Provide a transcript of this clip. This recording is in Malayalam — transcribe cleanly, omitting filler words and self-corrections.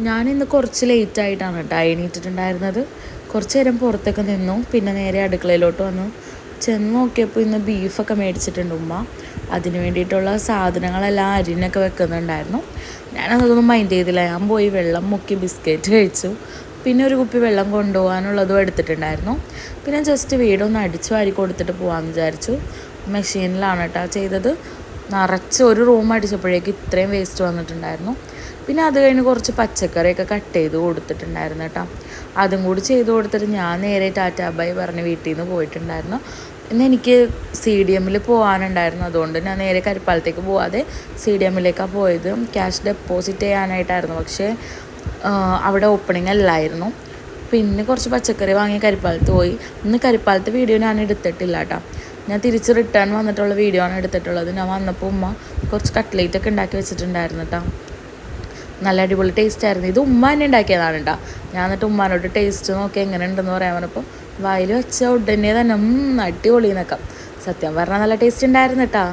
ഞാനിന്ന് കുറച്ച് ലേറ്റായിട്ടാണ് കേട്ടോ എണീറ്റിട്ടുണ്ടായിരുന്നത്. കുറച്ച് നേരം പുറത്തൊക്കെ നിന്നു, പിന്നെ നേരെ അടുക്കളയിലോട്ട് വന്നു. ചെന്ന് നോക്കിയപ്പോൾ ഇന്ന് ബീഫൊക്കെ മേടിച്ചിട്ടുണ്ട് ഉമ്മ. അതിന് വേണ്ടിയിട്ടുള്ള സാധനങ്ങളെല്ലാം അരിഞ്ഞൊക്കെ വെക്കുന്നുണ്ടായിരുന്നു. ഞാനതൊന്നും മൈൻഡ് ചെയ്തില്ല. ഞാൻ പോയി വെള്ളം മുക്കി ബിസ്ക്കറ്റ് കഴിച്ചു. പിന്നെ ഒരു കുപ്പി വെള്ളം കൊണ്ടുപോകാനുള്ളതും എടുത്തിട്ടുണ്ടായിരുന്നു. പിന്നെ ജസ്റ്റ് വീടൊന്ന് അടിച്ചു വാരി കൊടുത്തിട്ട് പോകാമെന്ന് വിചാരിച്ചു. മെഷീനിലാണ് കേട്ടോ ചെയ്തത്. നിറച്ച് ഒരു റൂം അടിച്ചപ്പോഴേക്ക് ഇത്രയും വേസ്റ്റ് വന്നിട്ടുണ്ടായിരുന്നു. പിന്നെ അത് കഴിഞ്ഞ് കുറച്ച് പച്ചക്കറിയൊക്കെ കട്ട് ചെയ്ത് കൊടുത്തിട്ടുണ്ടായിരുന്നു കേട്ടോ. അതും കൂടി ചെയ്ത് കൊടുത്തിട്ട് ഞാൻ നേരെ ടാറ്റാ ബൈ പറഞ്ഞ് വീട്ടിൽ നിന്ന് പോയിട്ടുണ്ടായിരുന്നു. ഇന്ന് എനിക്ക് CDM പോകാനുണ്ടായിരുന്നു. അതുകൊണ്ട് ഞാൻ നേരെ കരിപ്പാലത്തേക്ക് പോവാതെ CDM പോയത്. ക്യാഷ് ഡെപ്പോസിറ്റ് ചെയ്യാനായിട്ടായിരുന്നു, പക്ഷേ അവിടെ ഓപ്പണിംഗ് അല്ലായിരുന്നു. പിന്നെ കുറച്ച് പച്ചക്കറി വാങ്ങി കരിപ്പാലത്ത് പോയി. ഇന്ന് കരിപ്പാലത്തെ വീഡിയോ ഞാൻ എടുത്തിട്ടില്ല കേട്ടോ. ഞാൻ തിരിച്ച് റിട്ടേൺ വന്നിട്ടുള്ള വീഡിയോ ആണ് എടുത്തിട്ടുള്ളത്. ഞാൻ വന്നപ്പോൾ ഉമ്മ കുറച്ച് കട്ട്ലേറ്റൊക്കെ ഉണ്ടാക്കി വെച്ചിട്ടുണ്ടായിരുന്നു കേട്ടോ. നല്ല അടിപൊളി ടേസ്റ്റ് ആയിരുന്നു. ഇത് ഉമ്മ തന്നെ ഉണ്ടാക്കിയതാണ് കേട്ടോ. ഞാൻ എന്നിട്ട് ഉമ്മാനോട് ടേസ്റ്റ് നോക്കി എങ്ങനെ ഉണ്ടെന്ന് പറയാൻ പറഞ്ഞപ്പോൾ വായിൽ വെച്ച ഉടനെ തന്നെ അടിപൊളി എന്നൊക്കെ. സത്യം പറഞ്ഞാൽ നല്ല ടേസ്റ്റ് ഉണ്ടായിരുന്നു കേട്ടോ.